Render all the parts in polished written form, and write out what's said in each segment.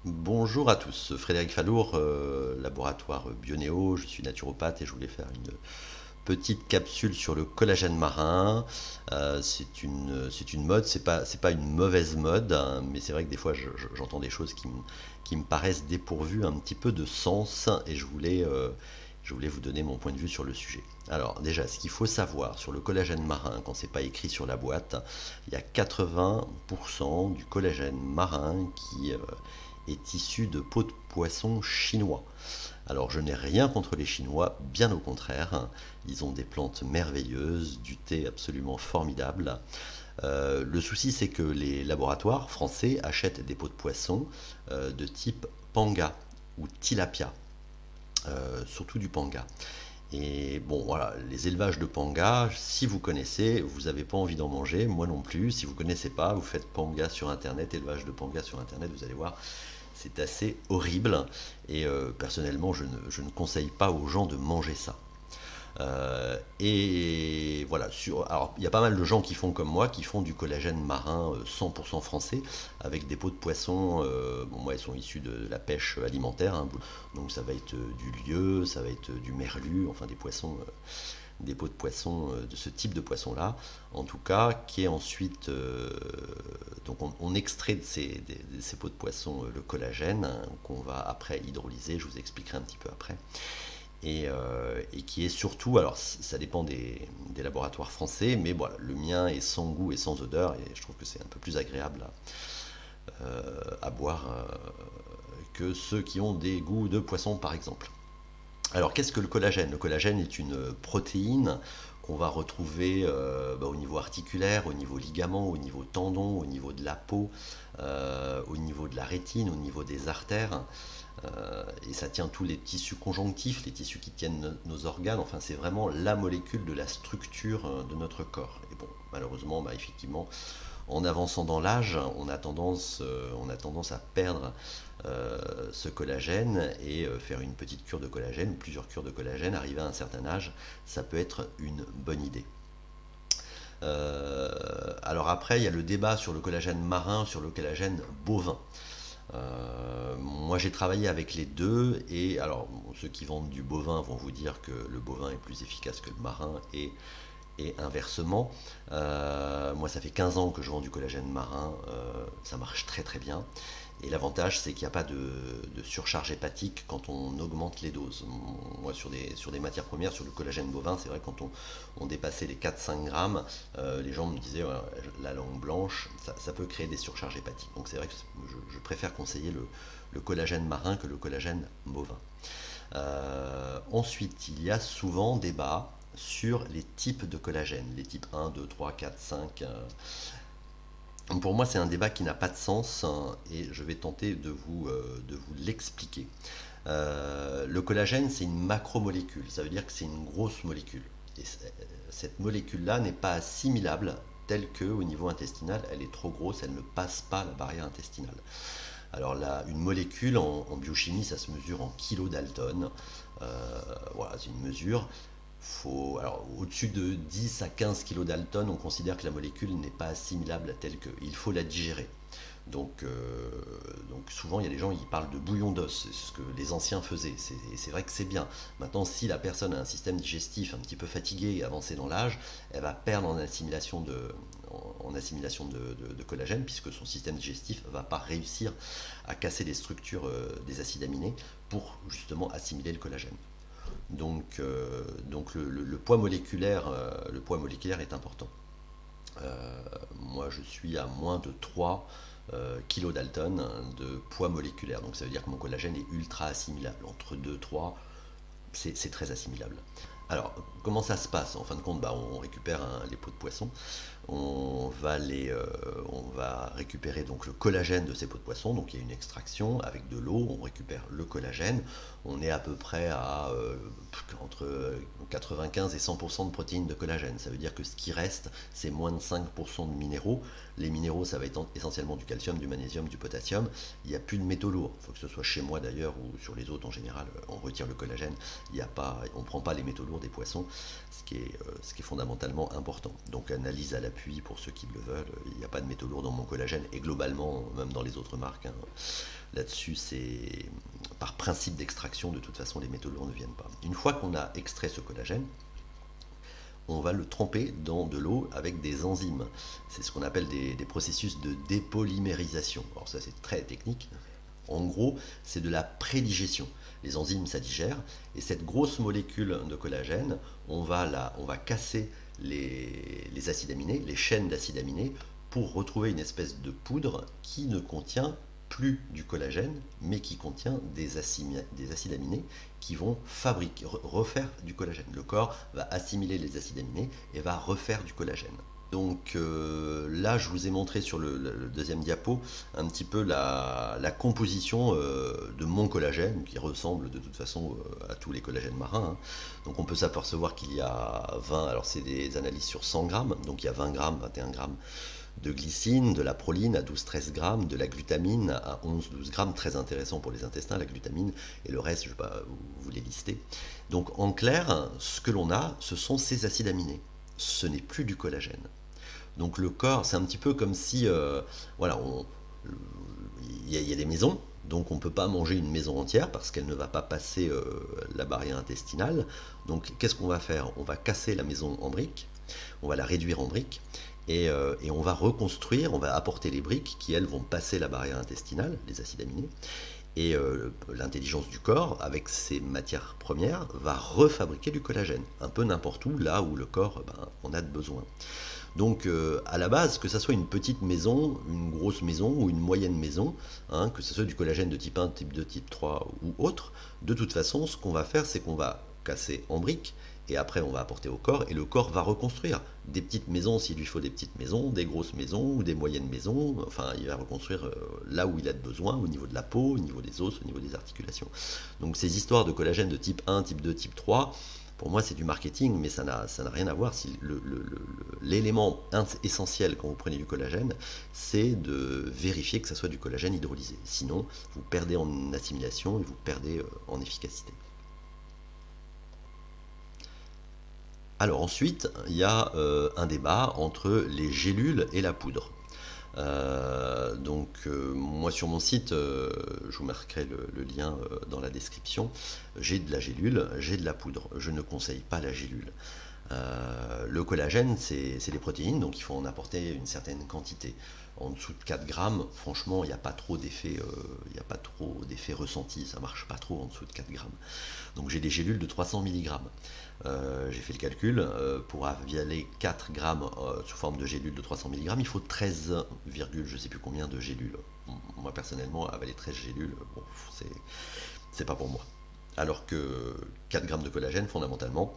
Bonjour à tous, Frédéric Fallour, laboratoire Bionéo, je suis naturopathe et je voulais faire une petite capsule sur le collagène marin. C'est une mode, c'est pas une mauvaise mode, hein, mais c'est vrai que des fois j'entends des choses qui me paraissent dépourvues un petit peu de sens et je voulais vous donner mon point de vue sur le sujet. Alors déjà, ce qu'il faut savoir sur le collagène marin, quand c'est pas écrit sur la boîte, il y a 80% du collagène marin qui est issu de peaux de poisson chinois. Alors je n'ai rien contre les Chinois, bien au contraire. Ils ont des plantes merveilleuses, du thé absolument formidable. Le souci c'est que les laboratoires français achètent des peaux de poisson de type panga ou tilapia, surtout du panga. Et bon, voilà, les élevages de panga, si vous connaissez, vous n'avez pas envie d'en manger, moi non plus. Si vous ne connaissez pas, vous faites panga sur internet, élevage de panga sur internet, vous allez voir, c'est assez horrible. Et personnellement, je ne conseille pas aux gens de manger ça. Et voilà, alors il y a pas mal de gens qui font comme moi, qui font du collagène marin 100% français, avec des peaux de poisson, bon, moi elles sont issues de la pêche alimentaire, hein, donc ça va être du lieu, ça va être du merlu, enfin des poissons, des peaux de poisson, de ce type de poisson-là, en tout cas, qui est ensuite, donc on extrait de ces peaux de poisson le collagène, hein, qu'on va après hydrolyser, je vous expliquerai un petit peu après et qui est surtout, alors ça dépend des laboratoires français, mais voilà, le mien est sans goût et sans odeur, et je trouve que c'est un peu plus agréable à boire que ceux qui ont des goûts de poisson par exemple. Alors qu'est-ce que le collagène? Le collagène est une protéine qu'on va retrouver au niveau articulaire, au niveau ligament, au niveau tendon, au niveau de la peau, au niveau de la rétine, au niveau des artères. Et ça tient tous les tissus conjonctifs, les tissus qui tiennent nos organes. Enfin, c'est vraiment la molécule de la structure de notre corps. Et bon, malheureusement, effectivement, en avançant dans l'âge, on a tendance à perdre ce collagène et faire une petite cure de collagène, plusieurs cures de collagène, arriver à un certain âge, ça peut être une bonne idée. Alors après, il y a le débat sur le collagène marin, sur le collagène bovin. Moi j'ai travaillé avec les deux et alors ceux qui vendent du bovin vont vous dire que le bovin est plus efficace que le marin et inversement. Moi ça fait 15 ans que je vends du collagène marin, ça marche très très bien. Et l'avantage, c'est qu'il n'y a pas de surcharge hépatique quand on augmente les doses. Moi, sur des matières premières, sur le collagène bovin, c'est vrai quand on dépassait les 4-5 grammes, les gens me disaient ouais, la langue blanche, ça peut créer des surcharges hépatiques. Donc c'est vrai que je préfère conseiller le collagène marin que le collagène bovin. Ensuite, il y a souvent débat sur les types de collagène, les types 1, 2, 3, 4, 5. Pour moi, c'est un débat qui n'a pas de sens hein, et je vais tenter de vous l'expliquer. Le collagène, c'est une macromolécule, ça veut dire que c'est une grosse molécule. Et cette molécule-là n'est pas assimilable telle qu'au niveau intestinal, elle est trop grosse, elle ne passe pas la barrière intestinale. Alors là, une molécule en biochimie, ça se mesure en kilodalton. Voilà, c'est une mesure. Alors, au-dessus de 10 à 15 kilodalton, on considère que la molécule n'est pas assimilable à telle que. Il faut la digérer. Donc souvent, il y a des gens qui parlent de bouillon d'os, c'est ce que les anciens faisaient. C'est vrai que c'est bien. Maintenant, si la personne a un système digestif un petit peu fatigué et avancé dans l'âge, elle va perdre en assimilation de collagène, puisque son système digestif ne va pas réussir à casser les structures des acides aminés pour justement assimiler le collagène. Donc le poids moléculaire, est important. Moi, je suis à moins de 3 kilodalton de poids moléculaire. Donc ça veut dire que mon collagène est ultra assimilable. Entre 2 3, c'est très assimilable. Alors, comment ça se passe? En fin de compte, on récupère les peaux de poisson, on va récupérer donc le collagène de ces peaux de poisson, donc il y a une extraction avec de l'eau, on récupère le collagène, on est à peu près à entre 95 et 100% de protéines de collagène, ça veut dire que ce qui reste, c'est moins de 5% de minéraux. Les minéraux, ça va être essentiellement du calcium, du magnésium, du potassium, il n'y a plus de métaux lourds, il faut que ce soit chez moi d'ailleurs ou sur les autres en général, on retire le collagène, on ne prend pas les métaux lourds des poissons, ce qui est fondamentalement important. Donc analyse à la l'appui pour ceux qui le veulent. Il n'y a pas de métaux lourds dans mon collagène, et globalement, même dans les autres marques, hein, là-dessus, c'est par principe d'extraction, de toute façon, les métaux lourds ne viennent pas. Une fois qu'on a extrait ce collagène, on va le tremper dans de l'eau avec des enzymes. C'est ce qu'on appelle des processus de dépolymérisation. Alors ça, c'est très technique. En gros, c'est de la prédigestion. Les enzymes, ça digère, et cette grosse molécule de collagène, on va casser les acides aminés, les chaînes d'acides aminés, pour retrouver une espèce de poudre qui ne contient plus du collagène, mais qui contient des acides aminés qui vont refaire du collagène. Le corps va assimiler les acides aminés et va refaire du collagène. Donc là, je vous ai montré sur le deuxième diapo un petit peu la composition de mon collagène, qui ressemble de toute façon à tous les collagènes marins, hein. Donc on peut s'apercevoir qu'il y a 20, alors c'est des analyses sur 100 grammes, donc il y a 20 grammes, 21 grammes de glycine, de la proline à 12-13 grammes, de la glutamine à 11-12 grammes, très intéressant pour les intestins, la glutamine, et le reste, je ne vais pas vous les lister. Donc en clair, ce que l'on a, ce sont ces acides aminés. Ce n'est plus du collagène. Donc le corps, c'est un petit peu comme si, voilà, il y a des maisons, donc on ne peut pas manger une maison entière parce qu'elle ne va pas passer la barrière intestinale. Donc qu'est-ce qu'on va faire? On va casser la maison en briques, on va la réduire en briques, et on va reconstruire, on va apporter les briques qui, elles, vont passer la barrière intestinale, les acides aminés, et l'intelligence du corps, avec ses matières premières, va refabriquer du collagène, un peu n'importe où, là où le corps en a besoin. Donc à la base, que ça soit une petite maison, une grosse maison ou une moyenne maison, hein, que ce soit du collagène de type 1, type 2, type 3 ou autre, de toute façon, ce qu'on va faire, c'est qu'on va casser en briques, et après on va apporter au corps, et le corps va reconstruire des petites maisons s'il lui faut des petites maisons, des grosses maisons ou des moyennes maisons, enfin il va reconstruire là où il a besoin, au niveau de la peau, au niveau des os, au niveau des articulations. Donc ces histoires de collagène de type 1, type 2, type 3, pour moi, c'est du marketing, mais ça n'a rien à voir. Si l'élément essentiel quand vous prenez du collagène, c'est de vérifier que ça soit du collagène hydrolysé. Sinon, vous perdez en assimilation et vous perdez en efficacité. Alors ensuite, il y a un débat entre les gélules et la poudre. Moi sur mon site, je vous marquerai le lien dans la description, j'ai de la gélule, j'ai de la poudre. Je ne conseille pas la gélule. Le collagène, c'est des protéines, donc il faut en apporter une certaine quantité. En dessous de 4 grammes, franchement, il n'y a pas trop d'effet ressenti, ça marche pas trop en dessous de 4 grammes. Donc j'ai des gélules de 300 mg. J'ai fait le calcul, pour avaler 4 grammes sous forme de gélules de 300 mg, il faut 13, je sais plus combien de gélules. Moi personnellement, avaler 13 gélules, bon, c'est pas pour moi. Alors que 4 grammes de collagène, fondamentalement,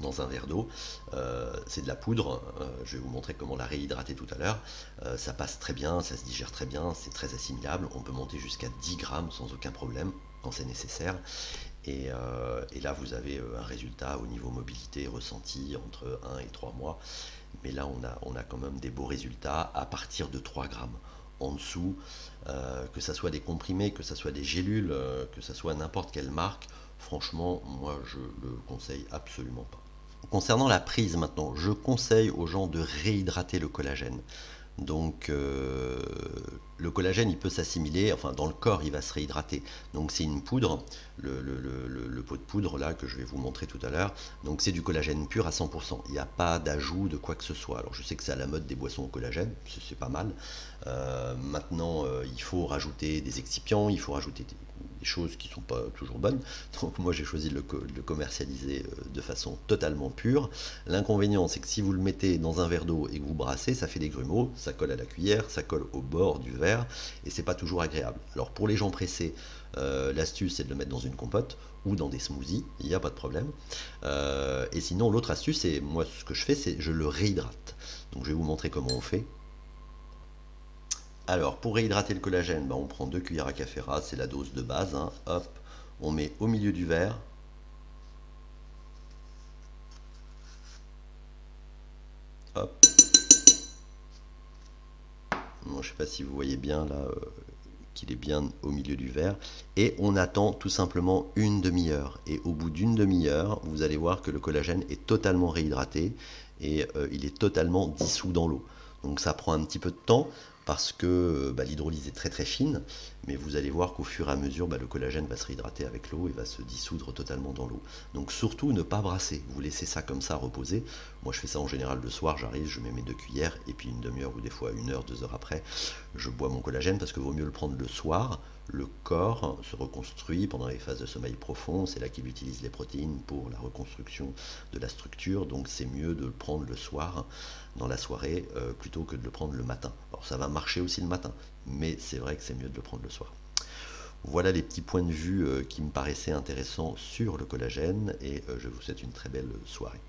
dans un verre d'eau, c'est de la poudre, je vais vous montrer comment la réhydrater tout à l'heure, ça passe très bien, ça se digère très bien, c'est très assimilable, on peut monter jusqu'à 10 grammes sans aucun problème quand c'est nécessaire, et là vous avez un résultat au niveau mobilité ressenti entre 1 et 3 mois, mais là on a quand même des beaux résultats à partir de 3 grammes. En dessous, que ça soit des comprimés, que ça soit des gélules, que ça soit n'importe quelle marque, franchement, moi je le conseille absolument pas. Concernant la prise maintenant, je conseille aux gens de réhydrater le collagène. Donc le collagène il peut s'assimiler, enfin dans le corps il va se réhydrater. Donc c'est une poudre, le pot de poudre là que je vais vous montrer tout à l'heure. Donc c'est du collagène pur à 100%. Il n'y a pas d'ajout de quoi que ce soit. Alors je sais que c'est à la mode des boissons au collagène, c'est pas mal. Maintenant il faut rajouter des excipients, il faut rajouter des choses qui ne sont pas toujours bonnes. Donc moi j'ai choisi de le commercialiser de façon totalement pure. L'inconvénient c'est que si vous le mettez dans un verre d'eau et que vous brassez, ça fait des grumeaux, ça colle à la cuillère, ça colle au bord du verre et c'est pas toujours agréable. Alors pour les gens pressés, l'astuce c'est de le mettre dans une compote ou dans des smoothies, il n'y a pas de problème. Et sinon l'autre astuce, c'est moi ce que je fais, c'est je le réhydrate. Donc je vais vous montrer comment on fait. Alors, pour réhydrater le collagène, on prend 2 cuillères à café rase, c'est la dose de base. Hein. Hop, on met au milieu du verre. Hop. Bon, je ne sais pas si vous voyez bien là qu'il est bien au milieu du verre. Et on attend tout simplement une demi-heure. Et au bout d'une demi-heure, vous allez voir que le collagène est totalement réhydraté et il est totalement dissous dans l'eau. Donc ça prend un petit peu de temps parce que l'hydrolyse est très très fine, mais vous allez voir qu'au fur et à mesure, le collagène va se réhydrater avec l'eau et va se dissoudre totalement dans l'eau. Donc surtout ne pas brasser, vous laissez ça comme ça reposer. Moi je fais ça en général le soir, j'arrive, je mets mes 2 cuillères, et puis une demi-heure ou des fois 1 heure, 2 heures après, je bois mon collagène parce que vaut mieux le prendre le soir. Le corps se reconstruit pendant les phases de sommeil profond, c'est là qu'il utilise les protéines pour la reconstruction de la structure, donc c'est mieux de le prendre le soir, dans la soirée, plutôt que de le prendre le matin. Alors ça va marcher aussi le matin, mais c'est vrai que c'est mieux de le prendre le soir. Voilà les petits points de vue qui me paraissaient intéressants sur le collagène, et je vous souhaite une très belle soirée.